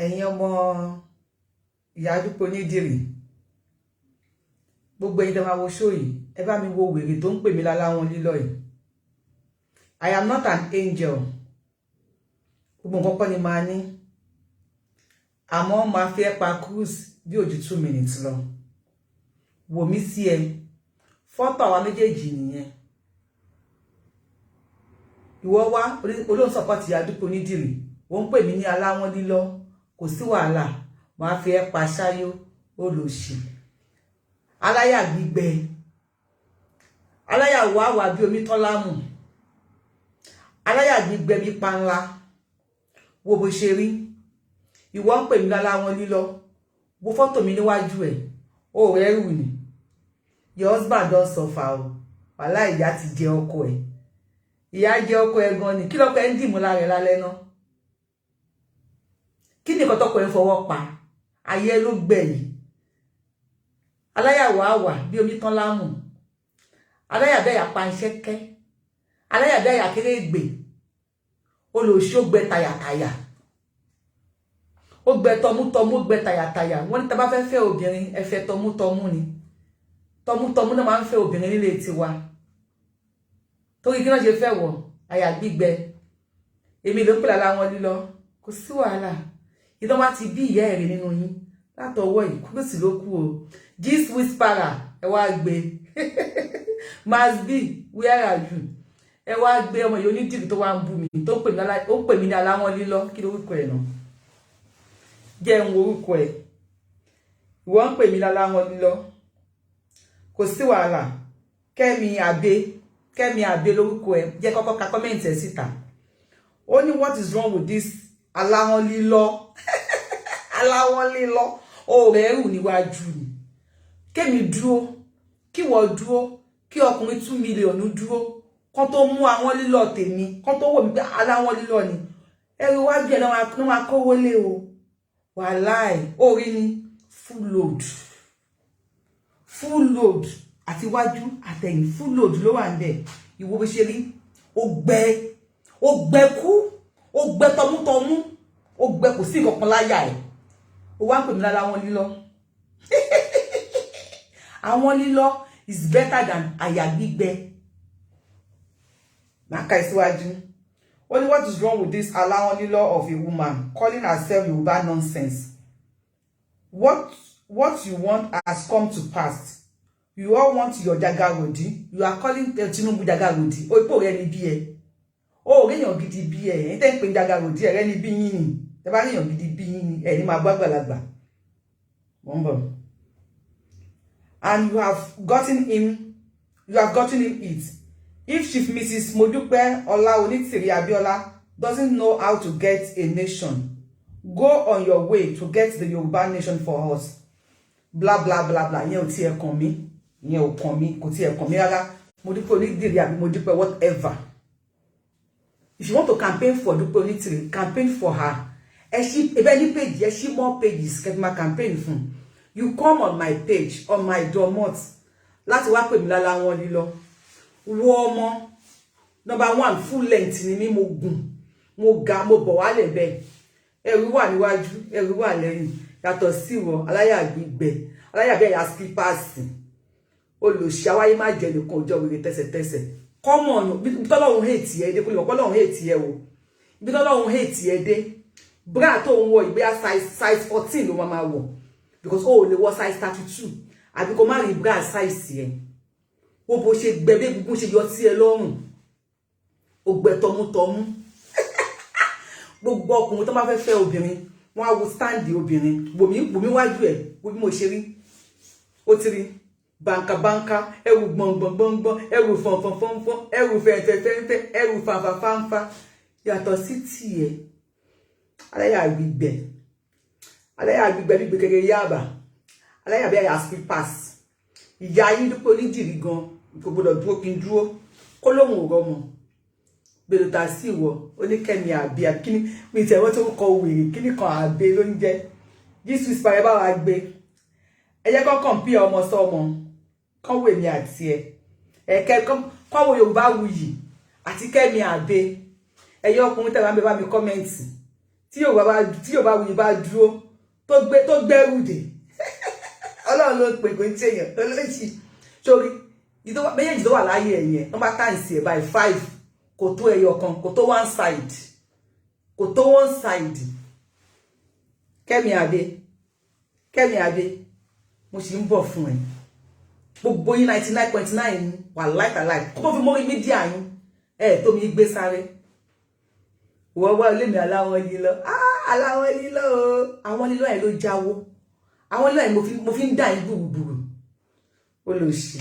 ẹ̀yin ọmọ ìyá Dúpẹ́ Onídìrí gbogbo ẹ̀yin tẹ́ máa wo show yìí ẹ bá mi wo wèrè tó ń pè mí l'Alahon Lilo yìí. I am not an angel. Gbogbo nǹkan kọ́ ni máa ní àmọ́ máa fi ẹ́ pa cruise bí ojú 2 minutes lọ. Wò mí sí ẹ fọ́tò àwa méjèèjì nìyẹn. Ìwọ wá olóhùn support ìyá Dúpẹ́ Onídìrí ó ń pè mí ní Alahon Lilo kò sí wàhálà máa fi ẹ́ pa ṣáyó olóṣì aláyà gbígbẹ aláyà wàwà bí omi tọ́lámù aláyà gbígbẹ bí panla wo bó ṣe rí ìwọ ń pè mí l'Alahon Lilo wo fọ́tò mi níwájú ẹ̀ ó rẹ̀ rù ní your husband don suffer o wàhálà ìyá ti jẹ ọkọ ẹ̀ ìyá jẹ ọkọ ẹ̀ gan ni kí lọ́kọ ẹ̀ ń dìmú lára ẹ̀ lálẹ́ náà kí ni kọ́tọ́kọ ẹ̀ fọwọ́ pa ayé ló gbẹ̀yìn aláyà wàwà bí omi tán lámù aláyà bẹ́yà panṣẹ́kẹ́ aláyà bẹ́yà kéré gbè olóṣì ó gbẹ tayàtayà ó gbẹ tọmútọmú gbẹ tayàtayà wọ́n ní tá bá fẹ́ fẹ́ obìnrin ẹ fẹ́ tọmútọmú ni tọmútọmú náà máa ń fẹ́ obìnrin nílé tiwa torí kí náà ṣe fẹ́ wọ̀ àyà gbígbẹ èmi ló ń pè l'Alahon Lilo kò sí wàhálà ìtọ́ bá ti bí ìyá ẹ̀rí nínú yín látọwọ́ ìkúrò sí ló kú o this whisperer ẹ wá gbé must be where are you ẹ wá gbé ọmọ yìí Onídìrí tó wá ń bú mi tó pè mí ní Alahon Lilo kí lórúkọ ẹ̀ náà jẹ́ ń wo orúkọ ẹ̀ ìwọ ń pè mí l'Alahon Lilo kò sí wàhálà Kẹ́mi Àbé lórúkọ ẹ̀ jẹ́ kọ́kọ́ ka kọ́mẹ́ǹtì ẹ̀ síta ó ní what is wrong with this Alahon Lilo Alahon Lilo ó rẹ̀ rù níwájú ni Kẹ́mi dúró kí wọ́n dúró kí ọkùnrin 2 million dúró kán tó mú àwọn Lilo tèmi kán tó wò mí pé Alahon Lilo ni ẹrù wájú ẹ̀ náà máa kówó lé o wàláì orí ni full load àti wájú àtẹ̀yìn full load ló wà ńbẹ̀ ìwọ bó ṣe rí ó gbẹ kú ó gbẹ tọmútọmú ó gbẹ kò sí nǹkan kan láyà ẹ̀ ó wá ń pè mí l'Alahon Lilo Alahon Lilo is better than àyà gbígbẹ màkà ìsíwájú ó ní what is wrong with this Alahon Lilo of a woman calling herself Yoruba nonsense what you want has come to pass. You all want your Jagagodi. You are calling Tinubu Jagagodi. O ipo re ni bi e. O re yan gidi bi e. Ente n pe Jagagodi re ni bi yin ni. Te ba re yan gidi bi yin ni. E ni ma gba agbalagba. Bombo. And you have gotten him it. If Chief Mrs. Modupe Onidiri Abiola doesn't know how to get a nation, go on your way to get the Yoruba nation for us. Blah blah blah blah. Yen o ti e kan mi. Yen o kan mi, kò ti e kan mi rárá. Modupe Onidiri àbí Modupe whatever. If you want to campaign for Dúpẹ́ Onídìrí, campaign for her. Any page, she more pages get my campaign fún. You come on my page, on my domot. Láti wá pè mí l'Alahon Lilo. Wo ọmọ. Number 1, full length ni mi mo gùn. Mo ga mo bọ̀ wálẹ̀ bẹ́ẹ̀. Ẹ̀rù wà níwájú, ẹ̀rù wà lẹ́yìn. Yàtọ̀ sí wo aláyà gbígbẹ. Aláyà bí ya skippers. Olóṣì àwáyé má jẹ nìkan ọjọ́ wèrè tẹ́sẹ̀tẹ́sẹ̀. Come on, bí tọ́lọ́run hate ẹ dé kó lè wọ́n lọ́run hate ẹ o. Bí tọ́lọ́run hate ẹ dé. Bra tó ń wọ̀ ìgbé size 14 ló máa wọ̀. Because ó lè wọ̀ size 32. Àbí kó má rí bra size ẹ. Wo bó ṣe gbẹ bí egungun ṣe yọ sí ẹ lọ́rùn. Ó gbẹ tọmútọmú. Gbogbo ọkùnrin tó bá fẹ́ fẹ́ obìnrin, wọ́n á wo stand obìnrin. Wòmí wájú ẹ̀, wo bí mo ṣe rí. Ó ti rí. Banka, ẹrù gbọ̀ngbọ̀ngbọ̀ngbọ̀n, ẹrù fọ̀nfọ̀nfọ̀nfọ̀n, ẹrù fẹ̀fẹ̀fẹ̀fẹ̀, ẹrù fàfàfàǹfà. Yàtọ̀ sí tiẹ̀. Aláyà gbígbẹ bí kékeré yàbá. Aláyà bí àyà skippers. Ìyá yín Dúpẹ́ Onídìrí gan, kò gbọdọ̀ dúró kí n dúró. Kó lóhùn rọmọ. Bèrè ta sí ìwọ, ó ní Kẹ́mi Àbé, kíní mi tẹ̀wọ́ tó kọ wèrè, kíní kan Àbé ló ń jẹ́. Jésù ìsìpàrẹ́ bá wa gbé. Ẹ jẹ́ kó compare ọmọ sọ́mọ. Kọ́ wo èmi àti ẹ. Kọ́ wo Yorùbá wuyì àti Kẹ́mi Àbé. Ẹ̀yin ọkùnrin tẹ́ bá mi kọ́mẹ́ǹtì. tí yóò bá wí bá dúró tó gbẹ́rù dé Ọlọ́run ló pè kò ṣèyàn olóṣì sórí méjèèjì tó wà láyé ẹ̀yẹn wọ́n bá times ẹ̀ by 5 kò tó ẹyọ kan kò tó one side Kẹ́mi Adé mo sì ń bọ̀ fún ẹ gbogbo yín 99.9 wà láìkàláì tó fi mórí mídíà yín tó mi gbé sáré wọ́wọ́ ilé mi Alahon Lilo Alahon Lilo àwọn Lilo ẹ̀ ló jáwó àwọn Lilo ẹ̀ mo fi ń dà yín gbùgbùrù olóṣì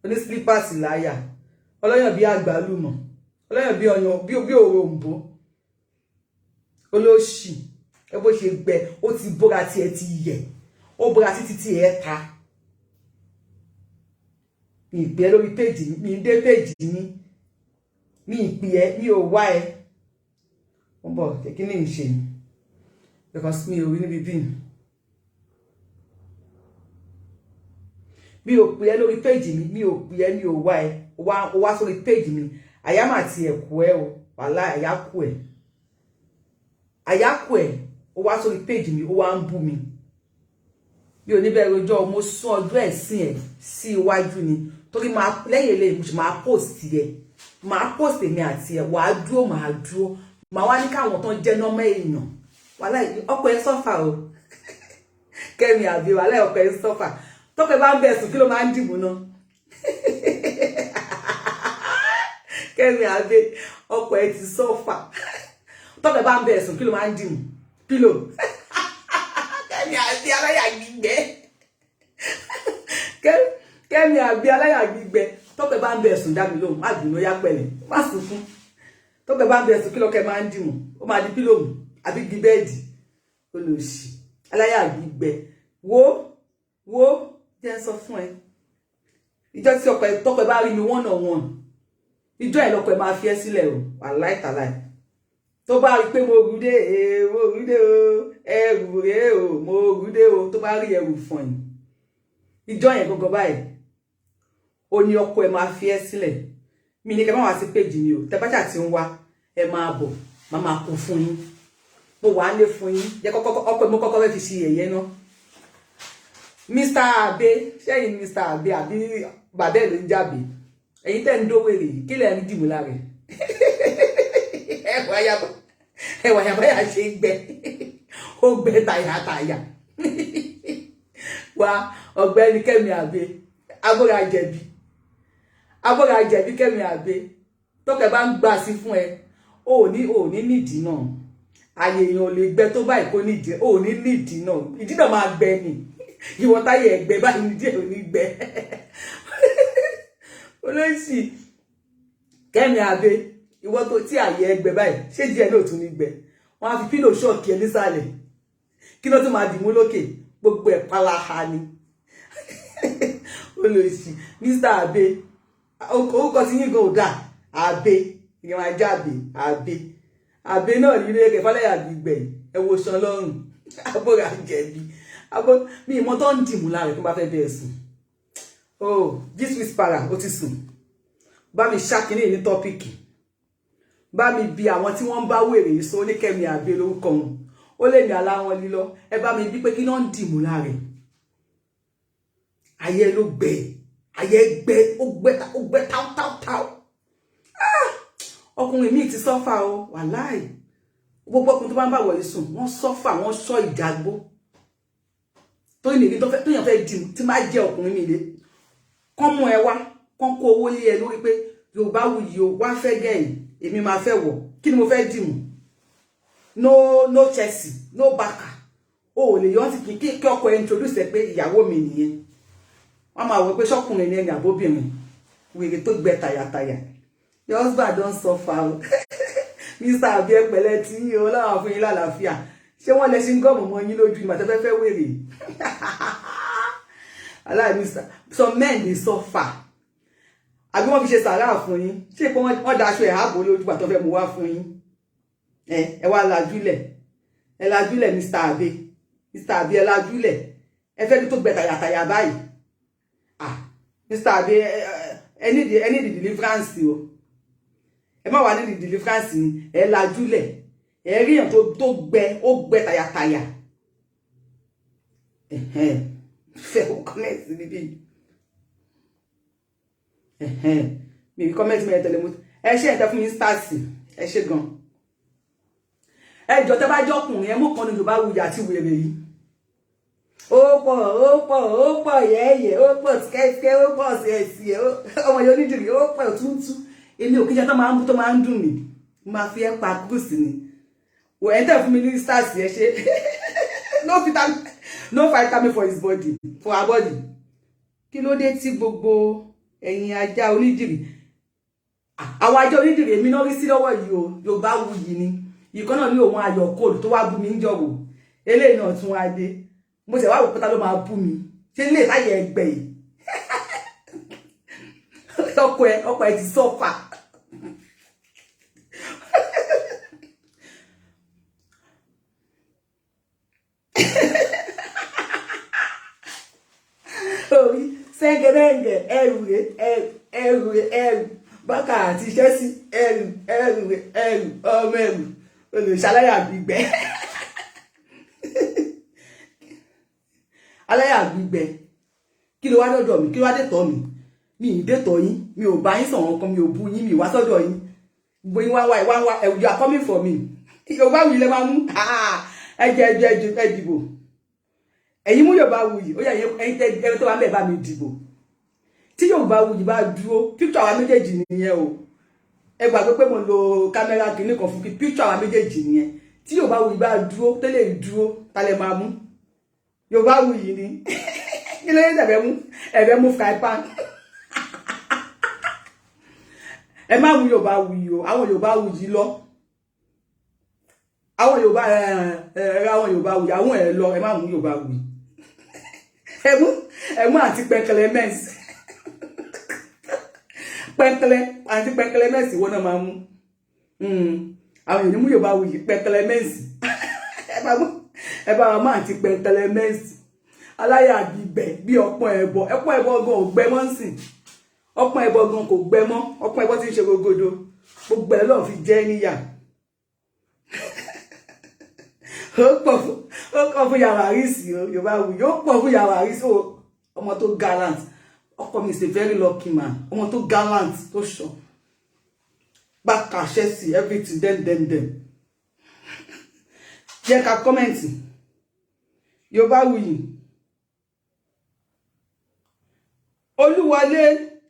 oní slippers láyà ọlọ́yàn bí àgbálùmọ̀ ọlọ́yàn bí ọyàn bí òrombó olóṣì ẹ bó ṣe gbẹ ó ti bóra tí ẹ ti yẹ ó bóra títí tí ẹ ta mi ìpè lórí péjì mi ń dé péjì mi ìpè ẹ mi ò wá ẹ ó bọ̀ kí ni ń ṣe because mi ò rí níbi bí mi ò pè ẹ lórí péjì mi ò pè ẹ mi ò wá ẹ ó wá sórí péjì mi àyàmà ti ẹ̀kú ẹ o wàhálà àyàkú ẹ ó wá sórí péjì mi ó wá ń bú mi ò ní bẹ̀rẹ̀ ọjọ́ mo sún ọjọ́ ẹ̀sìn ẹ̀ sí iwájú ni torí lẹ́yìn eléyìí mo sì máa post èmi àti ẹ̀ wàá dúró máa wá ní káwọn tó ń jẹ́ nọ́mọ èèyàn wàhálà ọkọ̀ ẹ̀ sọ́fà o Kẹ́mi Adé wàhálà ọkọ̀ ẹ̀ sọ́fà tọ́pẹ́ bá ń bẹ̀ sùn kí ló máa ń dìbò náà Kẹ́mi Adé ọkọ̀ ẹ̀ ti sọ́fà tọ́pẹ́ bá ń bẹ̀ sùn kí ló máa ń dìbò pílò Kẹ́mi Adé aláyà gbígbẹ Kẹ́mi Adé aláyà gbígbẹ tọ́pẹ́ bá ń bẹ̀ sùn dá mi lóhùn má bínú yá pẹ̀lẹ́ má sùn fún tọ́pẹ́ bá ń bẹ̀ sùn kí lọ́kẹ́ máa ń dìbò ó máa di pílò mù àbí di bẹ́ẹ̀dì olóṣì aláyà gbígbẹ wo jẹ́ sọ fún ẹ ìjọ tí tọ́pẹ́ bá rí mi 1-on-1 ìjọ ẹ̀ lọ́pẹ́ máa fi ẹ́ sílẹ̀ o wàláìtàláì tó bá rí pé mo rúdé o ẹrù rèé o mo rúdé o tó bá rí ẹrù fún ẹ ìjọ yẹn gangan báyìí ó ní ọkọ ẹ máa fi ẹ́ sílẹ̀ mi ní kẹ́ máa wá sí péjì mi o tẹ́bátà tí ń wá ẹ máa bọ̀ máa kó fún yín mo wà á lé fún yín jẹ́ ọkọ mo kọ́kọ́ fẹ́ fi ṣe ẹ̀yẹ náà Mr. Abe ṣẹ́yìn Mr. Abe àbí bàbá ẹ̀ ló ń jáde ẹ̀yin tẹ́ ń dówèrè kí lẹ̀ ń dìmú lára ẹwà yàbáyà ṣe gbẹ ó gbẹ tàyàtàyà wá ọ̀gbẹ́ni Kẹ́mi Adé abóra jẹ̀bi Kẹ́mi Adé tọ́kẹ́ bá ń gbà sí fún ẹ ò ní nídìí náà ààyè èèyàn ò lè gbẹ tó báyìí kó nídìí ò ní nídìí náà ìdí náà máa gbẹ ni ìwọ táyé ẹgbẹ báyìí nídìí ò ní gbẹ olóṣì Kẹ́mi Adé ìwọ tó tí ààyè ẹgbẹ báyìí ṣé díẹ̀ náà tún ní gbẹ wọn á fi pílò ṣọ́ọ̀kì ẹ nísàlẹ̀ kí ló tún máa dìmú lókè gbogbo ẹ̀ palaha ni olóṣì Mr. Abe orúkọ tí yín gan ò dà Abe ìyẹn máa jáde Abe náà rí rẹ kẹfàlẹ́yà gbígbẹ ẹ wo ṣan lọ́rùn abóra jẹ̀bi mi ìmọ̀ tó ń dìmú lára tó bá fẹ́ bẹ́ẹ̀ sùn this whisperer ó ti sùn bá mi ṣàkíní ní tọ́pìkì bá mi bi àwọn tí wọ́n ń bá wèrè sọ ní Kẹ́mi Adé lórúkọ wọn ó lè ní Alahon Lilo ẹ bá mi bí pé kí náà ń dìmú lára ayé ló gbẹ ayé gbẹ ó gbẹ táwtáwtáw ọkùnrin mi ti sọ́fà o wàláì gbogbo ọkùnrin tó bá ń bá wọ̀nyí sùn wọ́n sọ́fà wọ́n sọ ìjàgbó tó ní tó yàn fẹ́ dìmú tí máa jẹ́ ọkùnrin mi lé kán mú ẹ wá kán kó owó lé ẹ lórí pé Yorùbá wuyì o wá fẹ́ gẹ̀yìn èmi máa fẹ́ wọ̀ kí ni mo fẹ́ dìmú no Chelsea no Barca o lè yọ́n ti kí ọkọ ẹ introduce ẹ pé ìyàwó mi nìyẹn wọ́n máa wọ pé ṣọ́kùnrin ní ẹni àbóbìnrin wèrè tó gbẹ tàyàtàyà your husband don suffer o Mr. Abe pẹ̀lẹ́ tí yín o láwọn fún yín lálàáfíà ṣé wọ́n lẹ ṣe ń gọ́ọ̀mù mọ́ yín lójú ìgbà tẹ́fẹ́ fẹ́ wèrè aláì Mr. some men dey suffer àbí wọ́n fi ṣe sàárà fún yín ṣé pé wọ́n daṣọ ẹ̀ ààbò lójú ìgbà tó fẹ́ mú wá fún yín ẹ wá lajúlẹ̀ Mr. Abe ẹ lajúlẹ̀ ẹ fẹ́ ní tó gbẹ tàyàtàyà báyìí Mr. Abe ẹ ní the deliverance o ẹ má wà ní the deliverance ni ẹ lajúlẹ̀ ẹ rí èèyàn tó gbẹ ó gbẹ tayàtayà fẹ́ ó comment níbí mi comment mi tẹ̀lé mo ẹ ṣe ẹ fún mi stars ẹ ṣe gan ẹ jọ tẹ́ bá jọkùnrin ẹ mú kan ní Yorùbá Wuyi àti wèrè yìí ó pọ̀ yẹ́yẹ́ ó pọ̀ kẹ́kẹ́ ó pọ̀ sí ọmọ yóò nídìrí ó pọ̀ túntún èmi ò kíjẹ tó máa ń dùn mí máa fi ẹ́ pa kúrùsì ni wò ẹ́ tẹ̀ fún mi ní stars ẹ ṣe no vitamin for his body for her body kí ló dé tí gbogbo ẹ̀yin ajá Onídìrí àwọn ajá Onídìrí èmi náà rí sí lọ́wọ́ yìí o Yorùbá Wuyi ni ìkan náà ní òun ayọ̀ kóòlù tó wá bú mi ń jọ̀wọ́ eléyìí náà tún wá dé mo ṣe wá wò pátá ló máa bú mi ṣe lè láyé ẹgbẹ́ yìí ọkọ ẹ ti sọ́fà orí sẹ́ngẹ̀rẹ́ngẹ̀ ẹrù bákà àti iṣẹ́ sí ẹrù ọmọ ẹrù olùṣàlàyà gbígbẹ́ aláyà gbígbẹ kí ló wá dọ́dọ̀ mi kí ló wá dé tọ́ mi mi ì dé tọ́ yín mi ò bá yín sọ̀rọ̀ kan mi ò bú yín mi wá sọ́dọ̀ yín gbogbo yín wá you are coming for me Yorùbá Wuyi lè máa mú ẹ dìbò ẹ̀yin mú Yorùbá Wuyi ó yẹ ẹ̀yin tẹ́ tó wá mẹ́ bá mi dìbò tí Yorùbá Wuyi bá dúró picture àwa méjèèjì nìyẹn o ẹ gbàgbé pé mo lo kámẹ́rà kìíní kan fún picture àwa méjèèjì nìyẹn tí Yorùbá Wuyi bá dúró tẹ́lẹ̀ dúró ta lè máa mú Yorùbá Wuyi ni kí ló yẹ ẹ̀bẹ̀ mú fry pan ẹ má mú Yorùbá Wuyi o àwọn Yorùbá Wuyi lọ àwọn Yorùbá Wuyi àwọn ẹ lọ ẹ má mú Yorùbá Wuyi ẹ mú àti pẹ̀kẹ̀lẹ̀ mẹ́sì àti pẹ̀kẹ̀lẹ̀ mẹ́sì wọ́n náà máa mú àwọn èèyàn mú Yorùbá Wuyi pẹ̀kẹ̀lẹ̀ mẹ́sì ẹ bá wa máa ti pẹ̀kẹ̀lẹ̀ mẹ́sì aláyà gbígbẹ bí ọpọ́n ẹbọ gan ò gbẹ mọ́ nsìn ọpọ́n ẹbọ gan kò gbẹ mọ́ ọpọ́n ẹbọ tí ń ṣe gogodo gbogbo ẹ̀ lọ́n fi jẹ́ níyà ó pọ̀ fún yàrá àrísì Yorùbá Wuyi ó pọ̀ fún yàrá àrísì ọmọ tó gallant ọkọ mi is a very lucky man ọmọ tó gallant tó sọ bákà ṣẹ́sì everything dem jẹ́ ká kọ́mẹ̀ntì Yorùbá Wuyi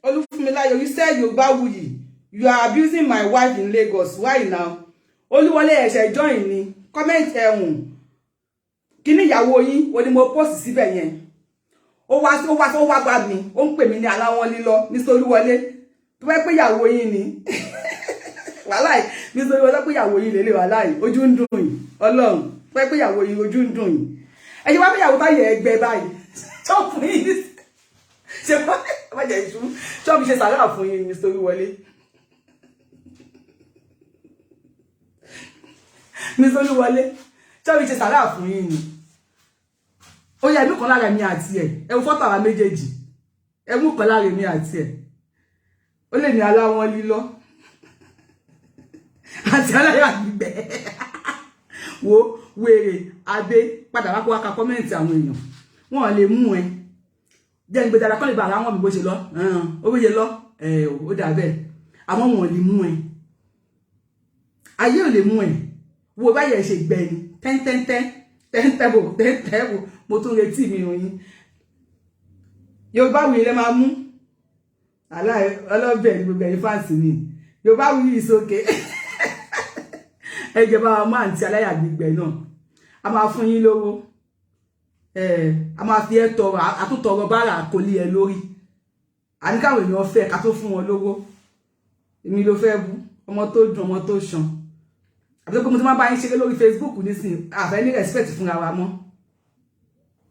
Olúfúnmiláyọ̀ you said Yorùbá Wuyi you are abusing my wife in Lagos why now Olúwọlé ẹ̀ṣẹ̀ join ni comment kíní ìyàwó yín ó ní mo post síbẹ̀ yẹn ó wá gbà mí ó ń pè mí ní Alahon Lilo Mr. Olúwọlé tó fẹ́ pé ìyàwó yín ni wàláì Mr. Olúwọlé pé ìyàwó yín lélẹ̀ wàláì ojú ń dùn yín Ọlọ́run pé ìyàwó yín ojú ń dùn yín ẹ ṣe wá pé ìyàwó táyẹ̀ ẹgbẹ́ báyìí tó fún yín ṣe má jẹ́ ìṣú ṣọ́ọ̀bù ṣe sàárà fún yín Mr. Olúwọlé Mr. Olúwọlé ṣọ́ọ̀bù ṣe sàárà fún yín ni ó yẹ ẹ̀mí kan lára mi àti ẹ̀ ẹ fọ́tò àwa méjèèjì ẹ̀mú kan lára mi àti ẹ̀ ó lè ní Alahon Lilo àti aláyà gbígbẹ wo wèrè adé padà wá kó wá ka kọ́mẹ́ǹtì àwọn èèyàn wọn lè mú ẹ jẹ́ ń gbé dára kọ́ lè bá ara wọn mi bó ṣe lọ ó bó ṣe lọ ó dà bẹ́ẹ̀ àwọn wọn lè mú ẹ ayé ò lè mú ẹ wo báyẹ̀ ṣe gbẹ ni tẹ́ntẹ́bò mo tún retí mi ròyìn Yorùbá Wuyi lè máa mú ọlọ́bẹ̀ ní gbogbo ẹ̀yìn fáǹsì ni Yorùbá Wuyi ìsókè ẹjọba ọmọ àǹtí aláyà gbígbẹ náà a máa fún yín lówó a máa fi ẹ tọrọ àtúntọrọ bára àkọlé ẹ lórí àníkàwé èèyàn fẹ́ ká tó fún wọn lówó èmi ló fẹ́ bú ọmọ tó dùn ọmọ tó ṣan àbí pé mo ti máa bá yín ṣeré lórí Facebook nísìnyí àfẹ́ ní respect fúnra wa mọ́.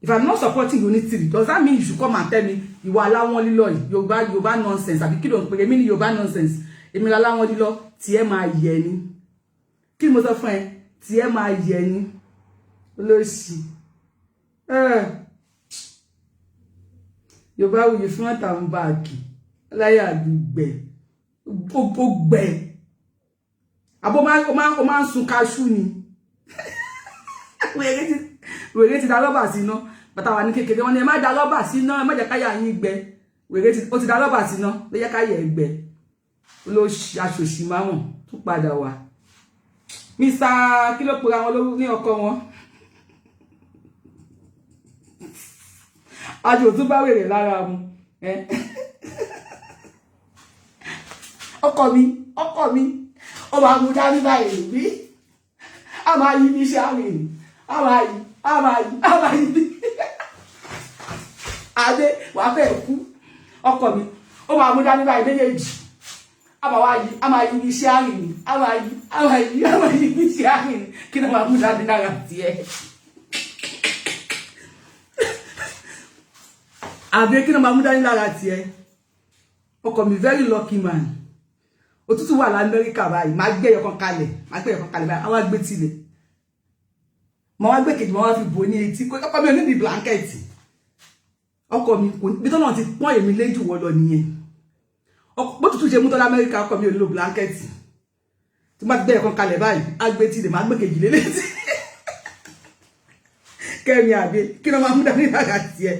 If I'm not supporting Onidiri, does that mean you should come and tell me you are Alahon Lilo Yorùbá nonsense àbí kí ló ń pè é mi ní Yorùbá nonsense èmi la Alahon Lilo tí ẹ máa yẹ ni kí mo sọ fún ẹ tí ẹ máa yẹ ni olóṣì Yorùbá Wuyi fún àtàwọn báàkì láyà gbígbẹ ó gbẹ Abo o máa sun cashew ni. Wèrè ti da rọ́bà sí iná. Bàtà wà ní kékeré wọ́n ní ẹ má da rọ́bà sí iná, ẹ má jẹ́ káyà yín gbẹ. Wèrè ti da rọ́bà sí iná, ló jẹ́ káyà ẹ gbẹ. Ló aṣòṣì máa wọ̀n tún padà wá. Mr. Kí ló pera wọn ló ní ọkọ wọn. Ajo tún bá wèrè lára mu. Ọkọ mi. Ó máa mú dání báyìí bí. A máa yí ní iṣẹ́ àwìn. A máa yí. Adé wà fẹ́ kú. Ọkọ mi. Ó máa mú dání báyìí méjèèjì. A máa yí ní iṣẹ́ àwìn. A máa yí ní iṣẹ́ àwìn. Kí ni máa mú dání lára tiẹ̀? Àbí kí ni máa mú dání lára tiẹ̀? Ọkọ mi very lucky man. Òtútù wà l'Amẹ́ríkà báyìí, má gbé ẹyọkan kalẹ̀ báyìí, àwa gbé tilẹ̀. Mo wá gbé kejì, mo wá fi bò ní etí, ọkọ mi ò ní di blanket. Ọkọ mi kò bí tọ́nà ti pọ́n èmi léjù wọ́ lọ nìyẹn. Bó tútù ṣe mú tọ́ l'Amẹ́ríkà, ọkọ mi ò ní lo blanket. Tí má gbé ẹyọkan kalẹ̀ báyìí, á gbé tilẹ̀, má gbé kejì lélétí. Kẹ́mi àbí, kí ló máa mú dání lára tiẹ̀?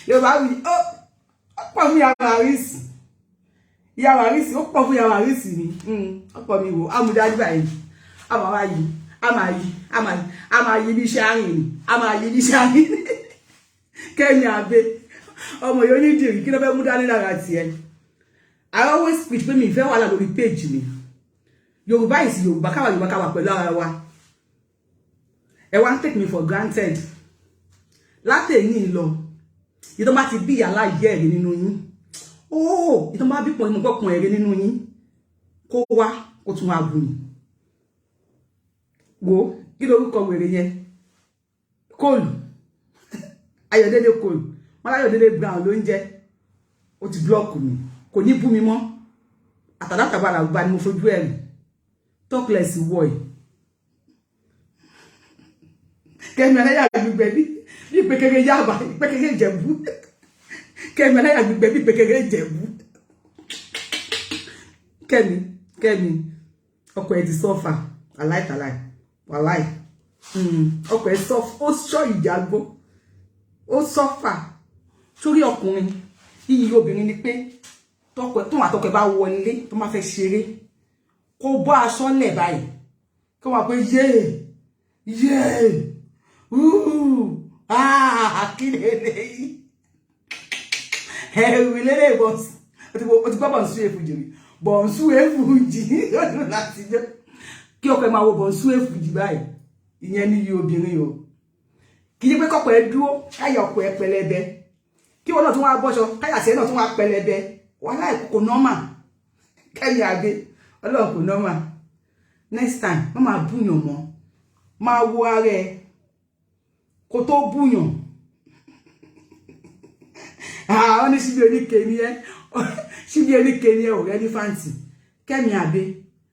Yorùbá wí, pọ̀ fún Yawarisi, ó pọ̀ fún Yawarisi ni. Ọ̀pọ̀ mi wò, amúdájú báyìí. A máa yí bí iṣẹ́ àrìn ni. A máa yí bí iṣẹ́ àrìn ni. Kẹ́mi àbí, ọmọ yóò ní dìrì, kí ló fẹ́ mú dání lára tiẹ̀? I always preach pé mi ìfẹ́ wà lórí page mi. Yorùbá is Yorùbá, káwa pẹ̀lú ara wa. Ẹ wá ń take me for granted. Látẹ̀yìn lọ. Ìtọ́ bá ti bí yàrá yẹ́ ẹ̀rẹ́ nínú yín. Ìtọ́ bá bí pọ̀npọ̀n ẹ̀rẹ́ nínú yín. Kó wá, kó tún wá bù ní. Wo, kí lórúkọ wèrè yẹn? Kóòlù. Ayọ̀délé Kóòlù. Wọ́n láyọ̀délé Brown ló ń jẹ́. Ó ti blọ́ọ̀kù mi. Kò ní bú mi mọ́. Àtàdátàbàrà gba ni mo fojú ẹ̀rì. Talk less boy. Kẹ́mi ẹlẹ́yà gbígbẹ́ bí pekere yaba, pekere Ìjẹ̀bú. Kẹ́mi ẹlẹ́yà gbígbẹ́ bí pekere Ìjẹ̀bú. Kẹ́mi ọkọ ẹ̀ ti sọ́fà, aláìtàláì, wàláì. Ọkọ ẹ̀ sọ́fà, ó sọ ìjàgbó, ó sọ́fà. Sórí ọkùnrin, iyì obìnrin ni pé tóun àtọkọ ẹ̀ bá wọlé, tó máa fẹ́ ṣeré, kó bọ́ aṣọ lẹ̀ báyìí, kó wá pé yéè. Kílélé yìí. Ìlélé bọ́nsù. O ti gbọ́ bọ̀nsú èfùjì rí. Bọ̀nsú èfùjì. Lọ́dún láti jẹ́. Kí ọkọ ẹ máa wo bọ̀nsú èfùjì báyìí. Ìyẹn ní iye obìnrin o. Kì í ṣe pé kọ́kọ́ ẹ dúró, káyà ọkọ ẹ pẹlẹbẹ. Kí wọn náà tún wá bọ́ṣọ, káyà sí ẹ náà tún wá pẹlẹbẹ. Wàhálà kò nọ́mà. Kẹ́mi àgbé. Ọlọ́run kò nọ́mà. Next time, wọ́n máa búyàn mọ́. Máa wo ara ẹ. Kò tó búyàn. Wọ́n ní síbi oníke ni ẹ ò rẹ́ ní fáǹtì. Kẹ́mi àbí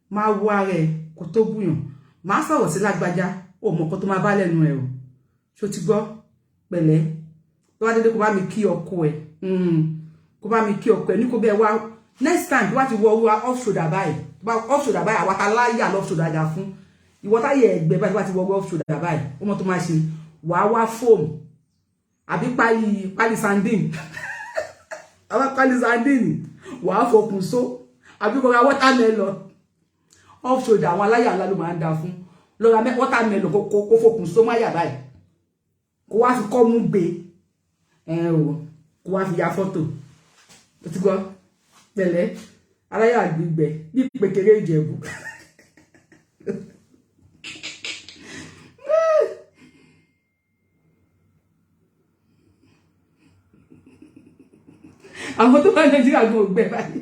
máa wo ara ẹ kò tó búyàn. Máa sọ̀rọ̀ sí lágbájá, ó mọ̀ kó tó máa bá lẹ́nu ẹ o. Ṣó ti gbọ́? Pẹ̀lẹ́. Tó bá dédé kó bá mi kí ọkọ ẹ. Kó bá mi kí ọkọ ẹ ní kó bẹ́ẹ̀ wá. Next time tó bá ti wọ off shoulder báyìí. Off shoulder báyìí, àwa ta láyà off shoulder dà fún. Ìwọ táyé ẹgbẹ́ báyìí tó bá ti wọ off shoulder báyìí. Ó mọ̀ tó máa ṣe. Wá foam. Àbí pali sandine. Àwọn pali sandine. Wà fokùn so. Àbí kó ra watermelon. Off shoulder àwọn aláyà ńlá ló máa ń dá fún. Lọ ra watermelon kó fokùn so má yà báyìí. Kó wá fi kọ́ mú gbé. Kó wá fi ya fọ́tò. Ó ti gbọ́? Pẹ̀lẹ́. Aláyà gbígbẹ bí pekere Ìjẹ̀bú. Àwọn tó bá Nàìjíríà gbọ́ ògbẹ́ báyìí.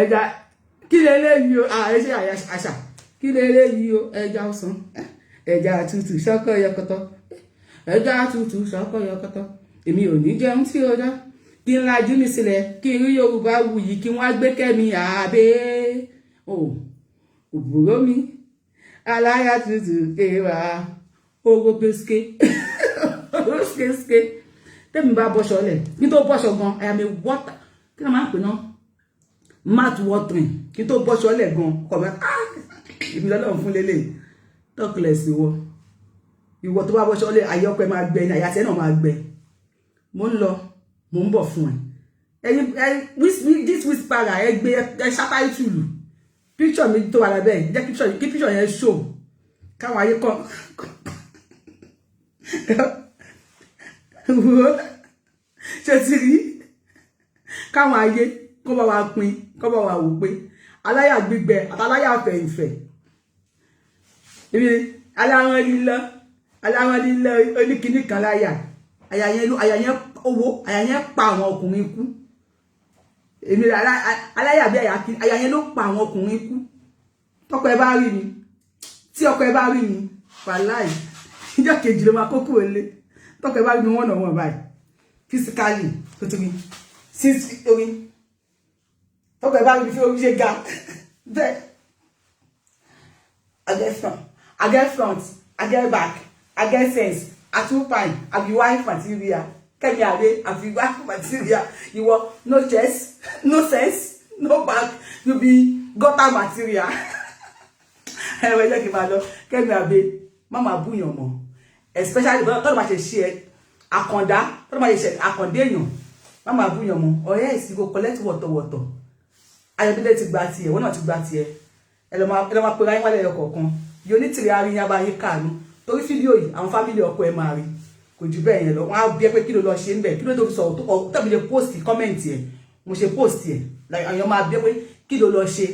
Ẹja kí leléyìí o, ààrẹ ṣe àṣà. Kí leléyìí o, ẹja ọsàn. Ẹja tútù ṣọkọ yọkọtọ. Ẹja tútù ṣọkọ yọkọtọ. Èmi ò ní jẹun tí ó dá. Kí n lajú mi sílẹ̀, kí n rí Yorùbá wuyì, kí wọ́n á gbé Kẹ́mi àbẹ́. Òbúrò mi. Aláyà tútù kéwà. Owó gbèsè. Ske. tèmi bá bọ́ṣọ lẹ̀ kí tó bọ́ṣọ gan I am a water kí ni máa ń pè náà mouth watering kí tó bọ́ṣọ lẹ̀ gan kọ̀ mẹ́ ìbí lọ́lọ́run fún lélẹ̀ talkless ìwọ tó bá bọ́ṣọ lẹ̀ ayọ́pẹ́ máa gbẹ ní àyàtẹ́ náà máa gbẹ mo ń lọ mo ń bọ̀ fún ẹ this whisper ẹgbẹ́ ẹ ṣápá ìtùlù picture mi tó wà lábẹ́ jẹ́ kí picture yẹn show káwọn ayé kan ṣe ti rí káwọn ayé kó bá wa pín kó bá wa wò pé aláyà gbígbẹ àtàláyà fẹ̀yìnfẹ̀ ibi Alahon Lilo oníkíní kan láyà àyà yẹn owó àyà yẹn pa àwọn ọkùnrin kú èmi aláyà bí àyà yẹn ló pa àwọn ọkùnrin kú tọkọ ẹ bá rí mi tí ọkọ ẹ bá rí mi wàláì ìjọ kejì ló máa kókó ilé tọkọ ẹ bá rí mi wọ́n náà báyìí physically tó ti rí since orí tọkọ ẹ bá rí mi fi orí ṣe ga bẹ́ẹ̀ I get front I get back I get sense I too fine I be wife material kemi ade I be wife material ìwọ no chest no sense no back you be gutter material ẹwẹ jẹ́ kí n máa lọ kemi abe mama buyan mọ́ especially tó bá ṣe ṣe àkàndá tó bá ṣe àkàndé èèyàn mama buyan mọ́ ọ̀rẹ́ ẹ̀ sì go collect wọ̀tọ̀wọ̀tọ̀ ayọ̀dẹ́lẹ̀ ti gba tiẹ̀ wọ́n náà ti gba tiẹ̀ ẹ lọ máa pe ráyín wálé ẹ̀kọ̀ kan yóò ní tìrẹ arin yaba yín kàánú torí fídíò yìí àwọn fámìlì ọkọ ẹ máa rí kò jù bẹ́ẹ̀ yẹn lọ wọ́n á bí ẹ pé kí ló lọ ṣe ń bẹ̀ kí ló tó fi sọ̀rọ̀ tàbí lè post kọ́mẹ̀ntì ẹ̀ mo ṣe post ẹ̀ àyàn máa bí ẹ pé kí ló lọ ṣe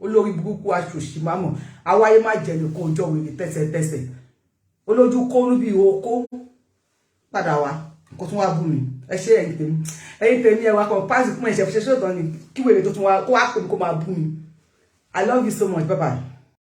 olórí burúkú aṣòṣì mámọ̀ awáyé má jẹ nìkan ọjọ́ wèrè tẹ́sẹ̀tẹ́sẹ̀ olójú kórú bí okó padà wá kó tún wá bú mi ẹ ṣe ẹ̀yin tèmi ẹ wá kan páàsì fún ẹ̀ṣẹ̀ fi ṣe ṣòtọ́ ni kí wèrè tó tún wá kó wá pè mí kó máa bú mi I love you so much bye bye.